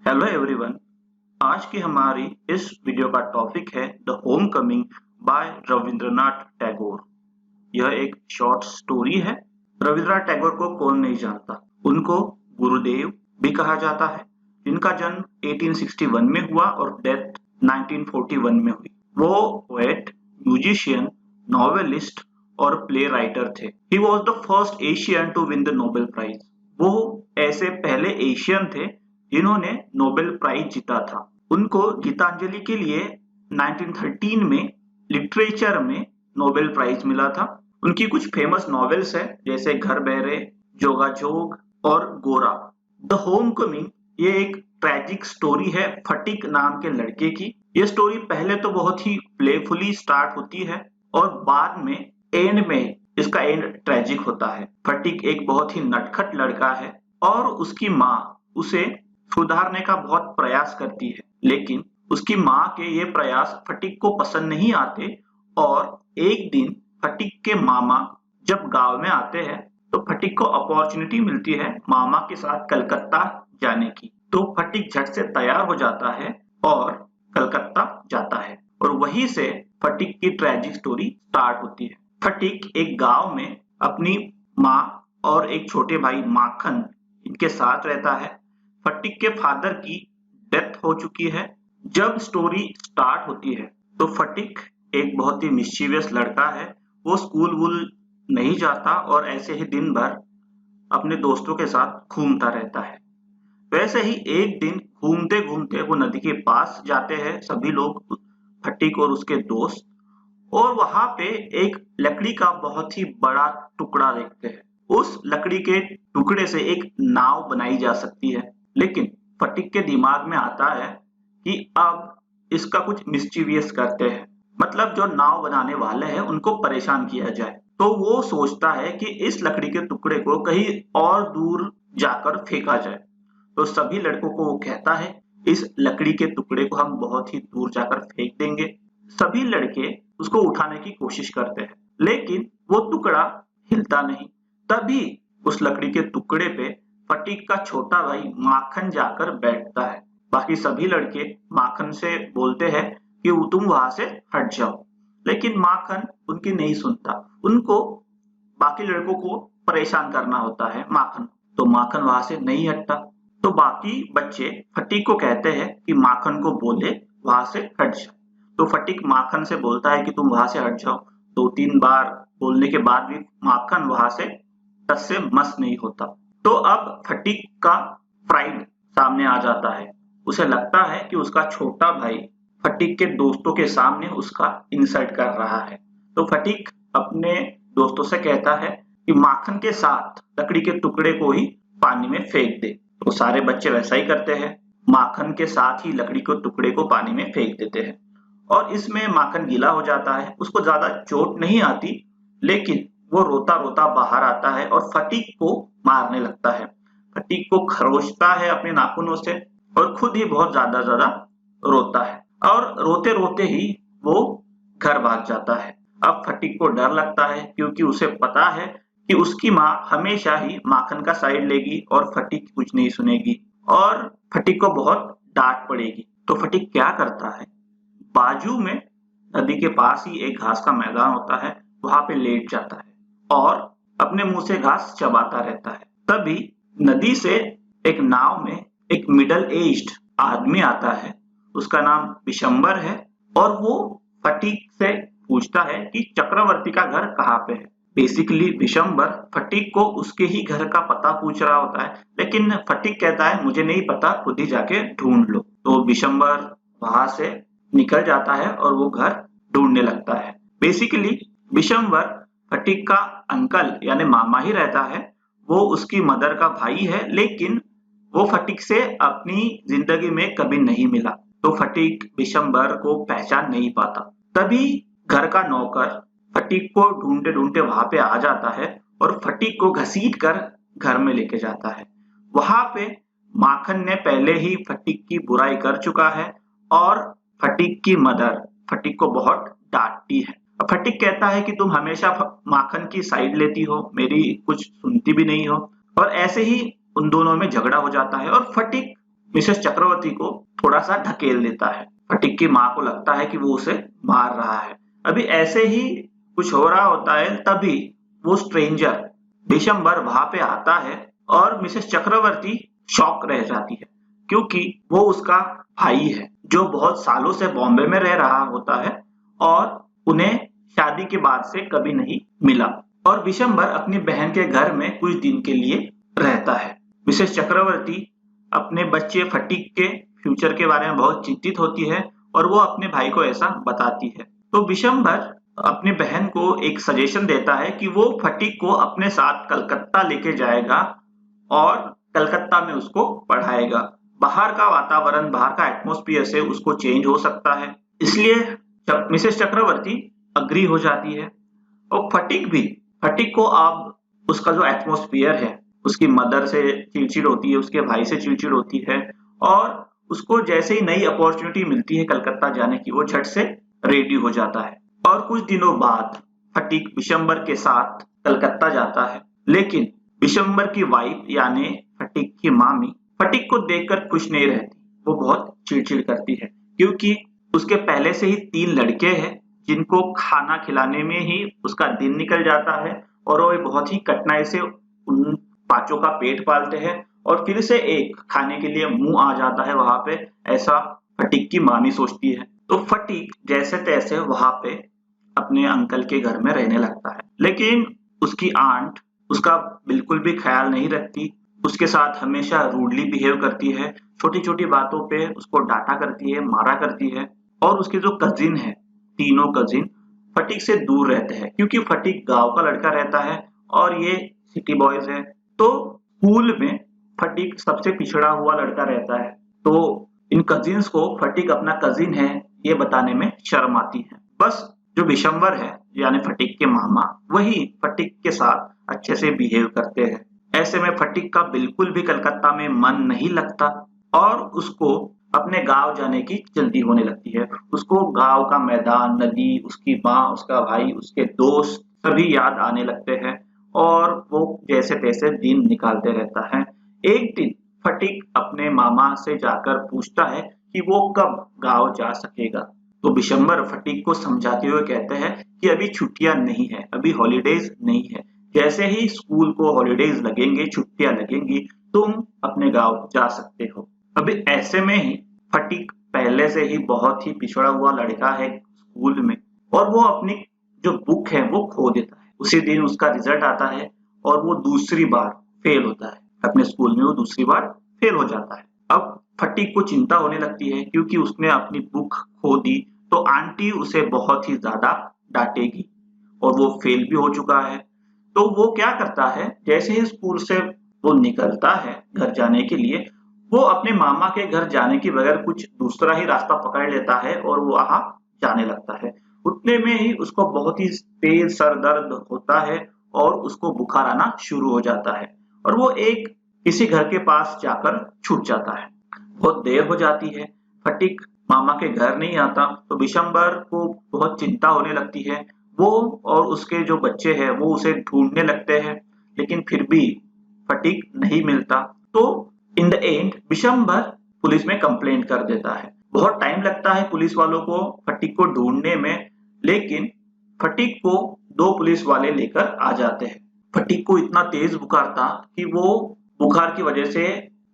Hello everyone. आज की हमारी इस वीडियो का टॉपिक है the homecoming by Rabindranath Tagore. यह एक शॉर्ट स्टोरी है। रविंद्रनाथ टैगोर को कौन नहीं जानता। उनको गुरुदेव भी कहा जाता है। इनका जन्म 1861 में हुआ और डेथ 1941 में हुई। वो पोएट, म्यूजिशियन, नॉवेलिस्ट और प्ले राइटर थे। He was the first Asian to win the Nobel prize. वो ऐसे पहले एशियन थे जिन्होंने नोबेल प्राइज जीता था। उनको गीतांजलि के लिए 1913 में लिटरेचर में नोबेल प्राइज मिला था। उनकी कुछ फेमस नॉवेल्स है जैसे घर बहरे, जोगाजोग और गोरा। द होम कमिंग ये एक ट्रेजिक स्टोरी है फटिक नाम के लड़के की। ये स्टोरी पहले तो बहुत ही प्लेफुली स्टार्ट होती है और बाद में एंड में इसका एंड ट्रेजिक होता है। फटिक एक बहुत ही नटखट लड़का है और उसकी माँ उसे सुधारने का बहुत प्रयास करती है, लेकिन उसकी माँ के ये प्रयास फटिक को पसंद नहीं आते। और एक दिन फटिक के मामा जब गांव में आते हैं तो फटिक को अपॉर्चुनिटी मिलती है मामा के साथ कलकत्ता जाने की। तो फटिक झट से तैयार हो जाता है और कलकत्ता जाता है और वहीं से फटिक की ट्रेजिक स्टोरी स्टार्ट होती है। फटिक एक गांव में अपनी माँ और एक छोटे भाई माखन इनके साथ रहता है। फटिक के फादर की डेथ हो चुकी है। जब स्टोरी स्टार्ट होती है तो फटिक एक बहुत ही मिस्चीवियस लड़का है। वो स्कूल वूल नहीं जाता और ऐसे ही दिन भर अपने दोस्तों के साथ घूमता रहता है। वैसे ही एक दिन घूमते घूमते वो नदी के पास जाते हैं सभी लोग, फटिक और उसके दोस्त, और वहां पे एक लकड़ी का बहुत ही बड़ा टुकड़ा देखते हैं। उस लकड़ी के टुकड़े से एक नाव बनाई जा सकती है, लेकिन फटिक के दिमाग में आता है कि अब इसका कुछ मिस्चीवियस करते हैं, मतलब जो नाव बनाने वाले हैं उनको परेशान किया जाए। तो वो सोचता है कि इस लकड़ी के टुकड़े को कहीं और दूर जाकर फेंका जाए। तो सभी लड़कों को वो कहता है इस लकड़ी के टुकड़े को हम बहुत ही दूर जाकर फेंक देंगे। सभी लड़के उसको उठाने की कोशिश करते हैं, लेकिन वो टुकड़ा हिलता नहीं। तभी उस लकड़ी के टुकड़े पे फटिक का छोटा भाई माखन जाकर बैठता है। बाकी सभी लड़के माखन से बोलते हैं कि तुम वहां से हट जाओ, लेकिन माखन उनकी नहीं सुनता। उनको बाकी लड़कों को परेशान करना होता है माखन, तो माखन वहां से नहीं हटता। तो बाकी बच्चे फटिक को कहते हैं कि माखन को बोले वहां से हट जाए। तो फटिक माखन से बोलता है कि तुम वहां से हट जाओ। 2-3 बार बोलने के बाद भी माखन वहां से टस से मस नहीं होता। तो अब फटिक का प्राइड सामने आ जाता है। उसे लगता है कि उसका छोटा भाई फटिक के दोस्तों के सामने उसका इंसल्ट कर रहा है। तो फटिक अपने दोस्तों से कहता है कि माखन के साथ लकड़ी के टुकड़े को ही पानी में फेंक दे। तो सारे बच्चे वैसा ही करते हैं, माखन के साथ ही लकड़ी के टुकड़े को पानी में फेंक देते हैं और इसमें माखन गीला हो जाता है। उसको ज्यादा चोट नहीं आती, लेकिन वो रोता रोता बाहर आता है और फटिक को मारने लगता है। फटिक को खरोचता है अपने नाखूनों से और खुद ही बहुत ज्यादा ज्यादा रोता है और रोते रोते ही वो घर भाग जाता है। अब फटिक को डर लगता है क्योंकि उसे पता है कि उसकी माँ हमेशा ही माखन का साइड लेगी और फटिक कुछ नहीं सुनेगी और फटिक को बहुत डांट पड़ेगी। तो फटिक क्या करता है, बाजू में नदी के पास ही एक घास का मैदान होता है, वहां पे लेट जाता है और अपने मुंह से घास चबाता रहता है। तभी नदी से एक नाव में एक मिडल एज्ड आदमी आता है। उसका नाम विशंबर है और वो फटिक से पूछता है कि चक्रवर्ती का घर कहाँ पे है। बेसिकली विशंबर फटिक को उसके ही घर का पता पूछ रहा होता है, लेकिन फटिक कहता है मुझे नहीं पता, खुद ही जाके ढूंढ लो। तो विशंबर वहां से निकल जाता है और वो घर ढूंढने लगता है। बेसिकली विशंबर फटिक का अंकल यानी मामा ही रहता है। वो उसकी मदर का भाई है, लेकिन वो फटिक से अपनी जिंदगी में कभी नहीं मिला, तो फटिक विशंबर को पहचान नहीं पाता। तभी घर का नौकर फटिक को ढूंढते ढूंढते वहां पे आ जाता है और फटिक को घसीट कर घर में लेके जाता है। वहां पे माखन ने पहले ही फटिक की बुराई कर चुका है और फटिक की मदर फटिक को बहुत डांटती है। फटिक कहता है कि तुम हमेशा माखन की साइड लेती हो, मेरी कुछ सुनती भी नहीं हो, और ऐसे ही उन दोनों में झगड़ा हो जाता है और फटिक मिसेस चक्रवर्ती को थोड़ा सा ढकेल देता है। फटिक की माँ को लगता है कि वो उसे मार रहा है। अभी ऐसे ही कुछ हो रहा होता है, तभी वो स्ट्रेंजर विशंबर वहां पे आता है और मिसेस चक्रवर्ती शॉक रह जाती है, क्योंकि वो उसका भाई है जो बहुत सालों से बॉम्बे में रह रहा होता है और उन्हें शादी के बाद से कभी नहीं मिला। और विशंबर अपनी बहन के घर में कुछ दिन के लिए रहता है। मिसेस चक्रवर्ती अपने बच्चे फटीक के फ्यूचर के बारे में बहुत चिंतित होती है और वो अपने भाई को ऐसा बताती है। तो विशंबर अपनी बहन को एक सजेशन देता है कि वो फटीक को अपने साथ कलकत्ता लेके जाएगा और कलकत्ता में उसको पढ़ाएगा। बाहर का वातावरण, बाहर का एटमॉस्फेयर से उसको चेंज हो सकता है, इसलिए मिसेस चक्रवर्ती अग्री हो जाती है। और फटीक को अब उसका जो एटमॉस्फेयर है, उसकी मदर से चिड़चिड़ होती है, उसके भाई से चिड़चिड़ होती है और उसको जैसे ही नई अपॉर्चुनिटी मिलती है कलकत्ता जाने की, वो झट से रेडी हो जाता है। और कुछ दिनों बाद फटीक विशंबर के साथ कलकत्ता जाता है, लेकिन विशंबर की वाइफ यानी फटीक की मामी फटीक को देखकर खुश नहीं रहती। वो बहुत चिड़चिड़ करती है, क्योंकि उसके पहले से ही 3 लड़के हैं जिनको खाना खिलाने में ही उसका दिन निकल जाता है और वो बहुत ही कठिनाई से उन 5 का पेट पालते हैं और फिर से एक खाने के लिए मुंह आ जाता है वहां पे, ऐसा फटीक की मामी सोचती है। तो फटीक जैसे तैसे वहां पे अपने अंकल के घर में रहने लगता है, लेकिन उसकी आंट उसका बिल्कुल भी ख्याल नहीं रखती, उसके साथ हमेशा रूडली बिहेव करती है, छोटी छोटी बातों पे उसको डांटा करती है, मारा करती है। और उसके जो कजिन है, तीनों कजिन फटीक से दूर रहते हैं, क्योंकि फटीक गांव का लड़का रहता है और ये सिटी बॉयज है। तो स्कूल में फटीक सबसे पिछड़ा हुआ लड़का रहता है, तो इन कजिन्स को फटीक अपना कजिन है ये बताने में शर्म आती है। बस जो विशंबर है यानी फटीक के मामा, वही फटीक के साथ अच्छे से बिहेव करते हैं। ऐसे में फटीक का बिल्कुल भी कलकत्ता में मन नहीं लगता और उसको अपने गांव जाने की जल्दी होने लगती है। उसको गांव का मैदान, नदी, उसकी माँ, उसका भाई, उसके दोस्त सभी याद आने लगते हैं और वो जैसे तैसे दिन निकालते रहता है। एक दिन फटीक अपने मामा से जाकर पूछता है कि वो कब गांव जा सकेगा। तो विशंबर फटीक को समझाते हुए कहते हैं कि अभी छुट्टियां नहीं है, अभी हॉलीडेज नहीं है, जैसे ही स्कूल को हॉलीडेज लगेंगे, छुट्टियां लगेंगी, तुम अपने गांव जा सकते हो। अभी ऐसे में ही फटीक पहले से ही बहुत ही पिछड़ा हुआ लड़का है स्कूल में और वो अपनी जो बुक है वो खो देता है। उसी दिन उसका रिजल्ट आता है और वो दूसरी बार फेल होता है, अपने स्कूल में वो दूसरी बार फेल हो जाता है। अब फटीक को चिंता होने लगती है, क्योंकि उसने अपनी बुक खो दी तो आंटी उसे बहुत ही ज्यादा डांटेगी और वो फेल भी हो चुका है। तो वो क्या करता है, जैसे ही स्कूल से वो निकलता है घर जाने के लिए, वो अपने मामा के घर जाने की बगैर कुछ दूसरा ही रास्ता पकड़ लेता है और वो वहां जाने लगता है। उतने में ही उसको बहुत ही तेज सर दर्द होता है और उसको बुखार आना शुरू हो जाता है और वो एक किसी घर के पास जाकर छूट जाता है। बहुत देर हो जाती है, फटीक मामा के घर नहीं आता, तो विशंबर को बहुत चिंता होने लगती है। वो और उसके जो बच्चे हैं वो उसे ढूंढने लगते हैं, लेकिन फिर भी फटीक नहीं मिलता। तो in the end Vishambar police में कंप्लेंट कर देता है। बहुत टाइम लगता है पुलिस वालों को फटीक को ढूंढने में, लेकिन फटीक को 2 पुलिस वाले लेकर आ जाते हैं। फटीक को इतना तेज बुखार था कि वो बुखार की वजह से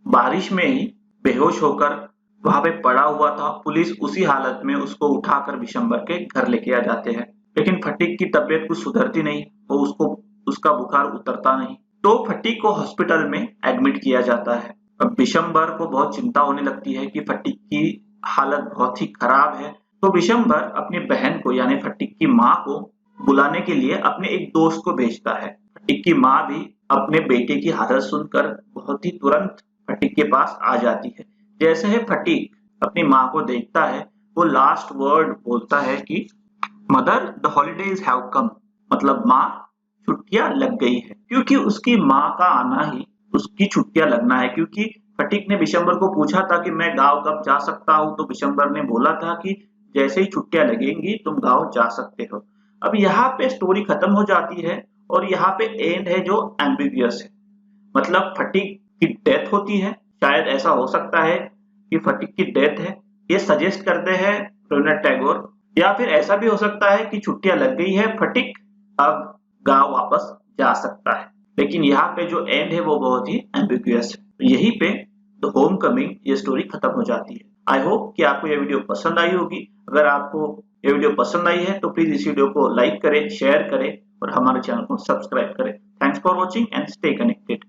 बारिश में ही बेहोश होकर वहां पे पड़ा हुआ था। पुलिस उसी हालत में उसको उठाकर विशंबर के घर लेके आ जाते हैं, लेकिन फटीक की तबीयत कुछ सुधरती नहीं और उसका बुखार उतरता नहीं। तो फटीक को हॉस्पिटल में एडमिट किया जाता है। अब विशंबर को बहुत चिंता होने लगती है कि फटीक की हालत बहुत ही खराब है। तो विशंबर अपनी बहन को यानी फटीक की माँ को बुलाने के लिए अपने एक दोस्त को भेजता है। फटीक की माँ भी अपने बेटे की हालत सुनकर बहुत ही तुरंत फटीक के पास आ जाती है। जैसे ही फटीक अपनी माँ को देखता है, वो लास्ट वर्ड बोलता है कि mother the holidays have come, मतलब माँ छुट्टियां लग गई है। क्योंकि उसकी माँ का आना ही उसकी छुट्टियां लगना है, क्योंकि फटीक ने विशंबर को पूछा था कि मैं गांव कब जा सकता हूँ, तो विशंबर ने बोला था कि जैसे ही छुट्टियां लगेंगी तुम गांव जा सकते हो। अब यहाँ पे स्टोरी खत्म हो जाती है और यहाँ पे एंड है जो एम्बिवियस है। मतलब फटीक की डेथ होती है, शायद ऐसा हो सकता है कि फटीक की डेथ है, ये सजेस्ट करते हैं रविन्द्रनाथ टैगोर, या फिर ऐसा भी हो सकता है कि छुट्टियां लग गई है, फटीक अब गांव वापस जा सकता है। लेकिन यहाँ पे जो एंड है वो बहुत ही एम्बिगुअस है। यहीं पे द होम कमिंग ये स्टोरी खत्म हो जाती है। आई होप कि आपको ये वीडियो पसंद आई होगी। अगर आपको ये वीडियो पसंद आई है तो प्लीज इस वीडियो को लाइक करें, शेयर करें और हमारे चैनल को सब्सक्राइब करें। Thanks for watching and stay connected.